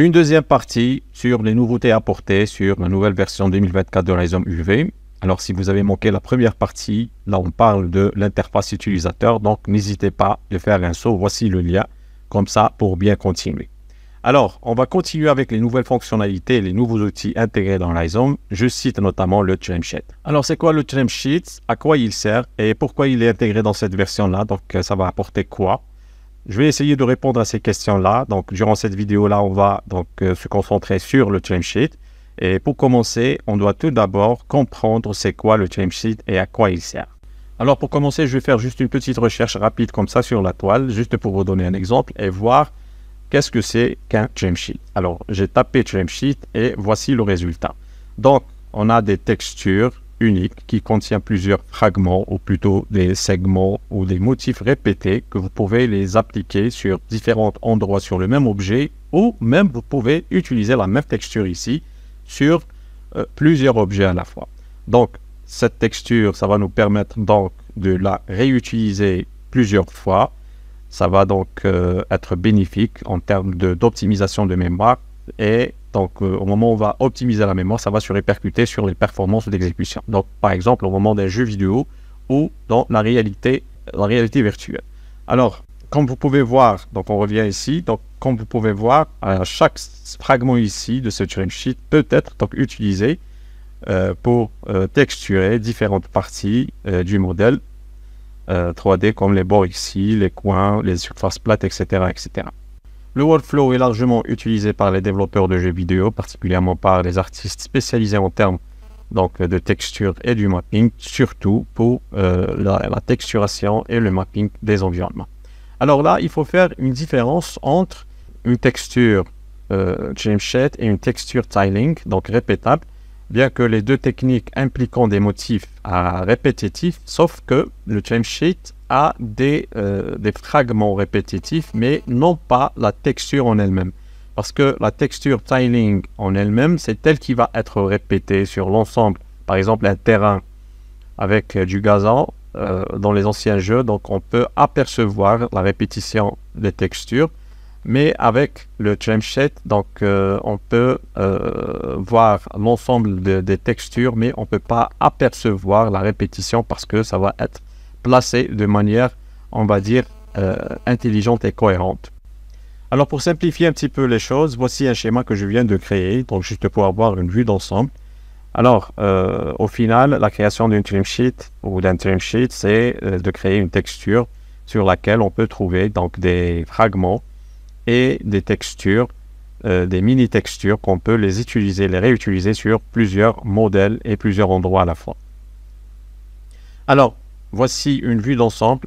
Une deuxième partie sur les nouveautés apportées sur la nouvelle version 2024 de Rhizome UV. Alors, si vous avez manqué la première partie, là, on parle de l'interface utilisateur. Donc, n'hésitez pas de faire un saut. Voici le lien, comme ça, pour bien continuer. Alors, on va continuer avec les nouvelles fonctionnalités et les nouveaux outils intégrés dans Rhizome. Je cite notamment le Trimsheet. Alors, c'est quoi le Trimsheet? À quoi il sert et pourquoi il est intégré dans cette version-là? Donc, ça va apporter quoi? Je vais essayer de répondre à ces questions-là. Donc, durant cette vidéo-là, on va donc se concentrer sur le Trimsheet. Et pour commencer, on doit tout d'abord comprendre c'est quoi le Trimsheet et à quoi il sert. Alors, pour commencer, je vais faire juste une petite recherche rapide comme ça sur la toile, juste pour vous donner un exemple et voir qu'est-ce que c'est qu'un Trimsheet. Alors, j'ai tapé Trimsheet et voici le résultat. Donc, on a des textures uniques qui contiennent plusieurs fragments ou plutôt des segments ou des motifs répétés que vous pouvez les appliquer sur différents endroits sur le même objet ou même vous pouvez utiliser la même texture ici sur plusieurs objets à la fois. Donc, cette texture, ça va nous permettre donc de la réutiliser plusieurs fois. Ça va donc être bénéfique en termes d'optimisation de mémoire et donc au moment où on va optimiser la mémoire, ça va se répercuter sur les performances d'exécution. Donc par exemple au moment des jeux vidéo ou dans la réalité virtuelle. Alors comme vous pouvez voir, donc on revient ici, donc comme vous pouvez voir, chaque fragment ici de ce Trimsheet peut être donc utilisé pour texturer différentes parties du modèle 3D comme les bords ici, les coins, les surfaces plates, etc., etc. Le workflow est largement utilisé par les développeurs de jeux vidéo, particulièrement par les artistes spécialisés en termes donc, de texture et du mapping, surtout pour la texturation et le mapping des environnements. Alors là, il faut faire une différence entre une texture Trimsheet et une texture tiling, donc répétable, bien que les deux techniques impliquant des motifs répétitifs, sauf que le Trimsheet a des fragments répétitifs, mais non pas la texture en elle-même. Parce que la texture tiling en elle-même, c'est elle qui va être répétée sur l'ensemble. Par exemple, un terrain avec du gazon dans les anciens jeux, donc on peut apercevoir la répétition des textures. Mais avec le Trimsheet, donc on peut voir l'ensemble des textures, mais on ne peut pas apercevoir la répétition parce que ça va être placé de manière, on va dire, intelligente et cohérente. Alors pour simplifier un petit peu les choses, voici un schéma que je viens de créer, donc juste pour avoir une vue d'ensemble. Alors au final, la création d'une Trimsheet ou d'un Trimsheet, c'est de créer une texture sur laquelle on peut trouver donc des fragments et des textures, des mini-textures qu'on peut les utiliser, les réutiliser sur plusieurs modèles et plusieurs endroits à la fois. Alors, voici une vue d'ensemble,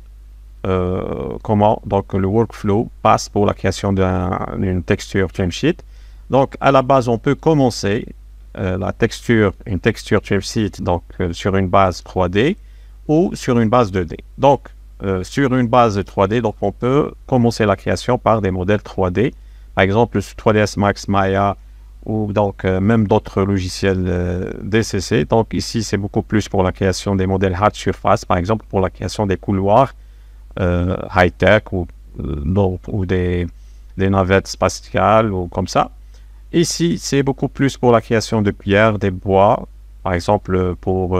comment donc le workflow passe pour la création d'une texture Trimsheet. Donc, à la base, on peut commencer une texture Trimsheet donc, sur une base 3D ou sur une base 2D. Donc, sur une base 3D, donc on peut commencer la création par des modèles 3D, par exemple 3ds Max, Maya ou donc même d'autres logiciels DCC. Donc ici c'est beaucoup plus pour la création des modèles hard surface, par exemple pour la création des couloirs high-tech ou des navettes spatiales ou comme ça. Ici c'est beaucoup plus pour la création de pierres, des bois, par exemple pour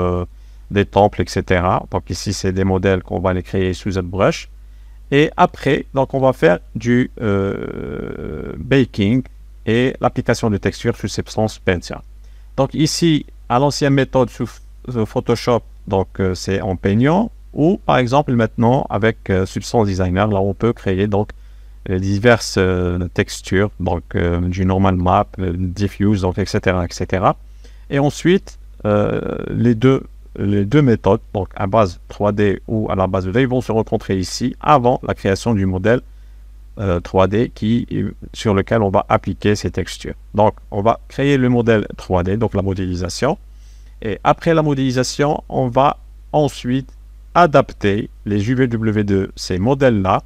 des temples, etc. Donc ici, c'est des modèles qu'on va les créer sous ZBrush. Et après, donc on va faire du baking et l'application de texture sous Substance Painter. Donc ici, à l'ancienne méthode sous Photoshop, donc c'est en peignant, ou par exemple maintenant avec Substance Designer, là on peut créer donc diverses textures, donc du normal map, diffuse, donc etc., etc. Et ensuite, les deux méthodes, donc à base 3D ou à la base 2D, vont se rencontrer ici avant la création du modèle 3D sur lequel on va appliquer ces textures. Donc, on va créer le modèle 3D, donc la modélisation. Et après la modélisation, on va ensuite adapter les UVW de ces modèles-là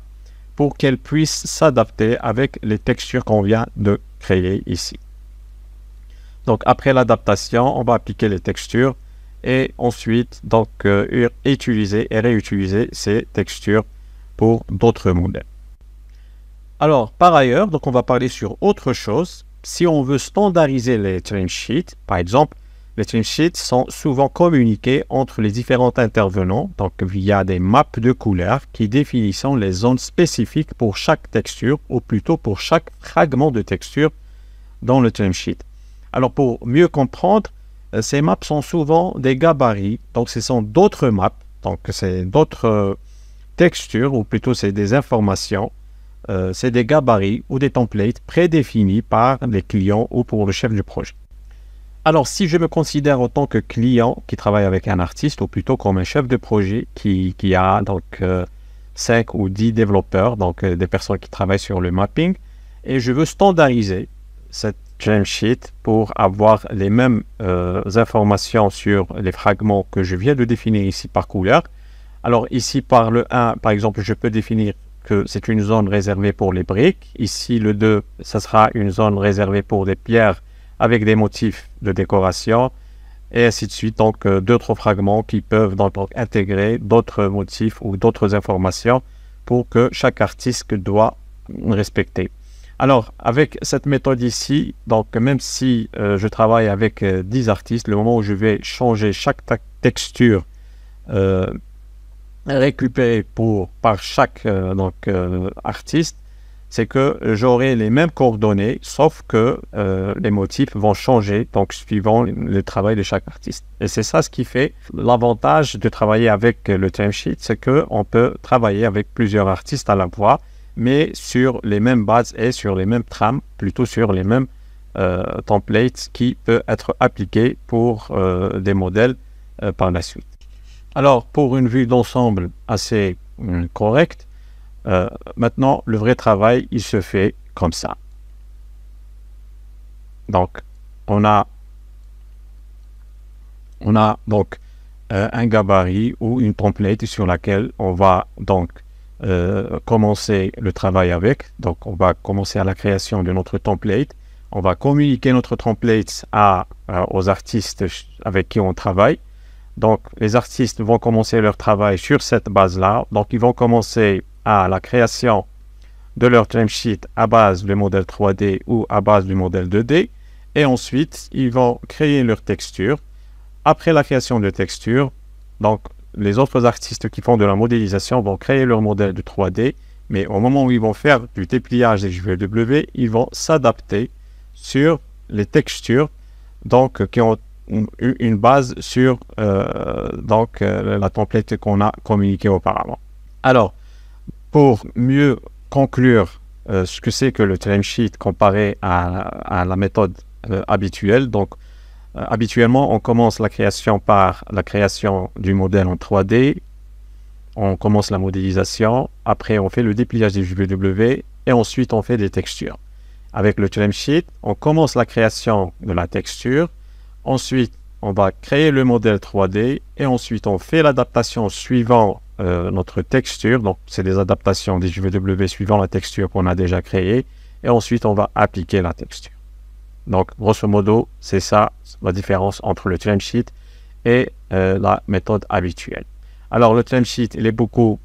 pour qu'elles puissent s'adapter avec les textures qu'on vient de créer ici. Donc, après l'adaptation, on va appliquer les textures et ensuite donc utiliser et réutiliser ces textures pour d'autres modèles. Alors par ailleurs, donc on va parler sur autre chose si on veut standardiser les timesheets, par exemple, les timesheets sont souvent communiqués entre les différents intervenants, donc via des maps de couleurs qui définissent les zones spécifiques pour chaque texture, ou plutôt pour chaque fragment de texture dans le timesheet. Alors pour mieux comprendre, ces maps sont souvent des gabarits, donc ce sont d'autres maps, donc c'est d'autres textures, ou plutôt c'est des informations, c'est des gabarits ou des templates prédéfinis par les clients ou pour le chef du projet. Alors, si je me considère en tant que client qui travaille avec un artiste, ou plutôt comme un chef de projet qui a donc 5 ou 10 développeurs, donc des personnes qui travaillent sur le mapping, et je veux standardiser cette timesheet pour avoir les mêmes informations sur les fragments que je viens de définir ici par couleur. Alors ici, par le 1, par exemple, je peux définir que c'est une zone réservée pour les briques. Ici, le 2, ça sera une zone réservée pour des pierres avec des motifs de décoration, et ainsi de suite. Donc, d'autres fragments qui peuvent donc intégrer d'autres motifs ou d'autres informations pour que chaque artiste doit respecter. Alors, avec cette méthode ici, donc même si je travaille avec 10 artistes, le moment où je vais changer chaque texture récupérée par chaque artiste, c'est que j'aurai les mêmes coordonnées, sauf que les motifs vont changer, donc suivant le travail de chaque artiste. Et c'est ça ce qui fait l'avantage de travailler avec le timesheet, c'est qu'on peut travailler avec plusieurs artistes à la fois, mais sur les mêmes bases et sur les mêmes trames, plutôt sur les mêmes templates qui peuvent être appliqués pour des modèles par la suite. Alors, pour une vue d'ensemble assez correcte, maintenant, le vrai travail, il se fait comme ça. Donc, on a donc un gabarit ou une template sur laquelle on va donc commencer le travail avec. Donc, on va commencer à la création de notre template. On va communiquer notre template aux artistes avec qui on travaille. Donc, les artistes vont commencer leur travail sur cette base-là. Donc, ils vont commencer à la création de leur timesheet à base du modèle 3D ou à base du modèle 2D. Et ensuite, ils vont créer leur texture. Après la création de texture, donc les autres artistes qui font de la modélisation vont créer leur modèle de 3D. Mais au moment où ils vont faire du dépliage des JVW, ils vont s'adapter sur les textures donc, qui ont une base sur la template qu'on a communiquée auparavant. Alors, pour mieux conclure ce que c'est que le timesheet comparé à la méthode habituelle, donc habituellement on commence la création par la création du modèle en 3D, on commence la modélisation, après on fait le dépliage des JVW et ensuite on fait des textures. Avec le timesheet, on commence la création de la texture, ensuite on va créer le modèle 3D et ensuite on fait l'adaptation suivant notre texture. Donc c'est des adaptations des JVW suivant la texture qu'on a déjà créée et ensuite on va appliquer la texture. Donc grosso modo, c'est ça la différence entre le timesheet et la méthode habituelle. Alors le timesheet, il est beaucoup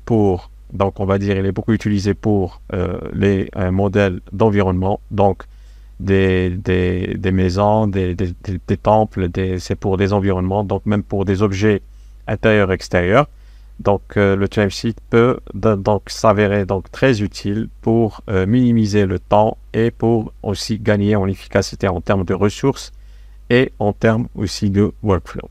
utilisé pour les modèles d'environnement, donc des maisons, des temples, c'est pour des environnements, donc même pour des objets intérieurs et extérieurs. Donc le timesheet peut donc s'avérer donc très utile pour minimiser le temps et pour aussi gagner en efficacité en termes de ressources et en termes aussi de workflow.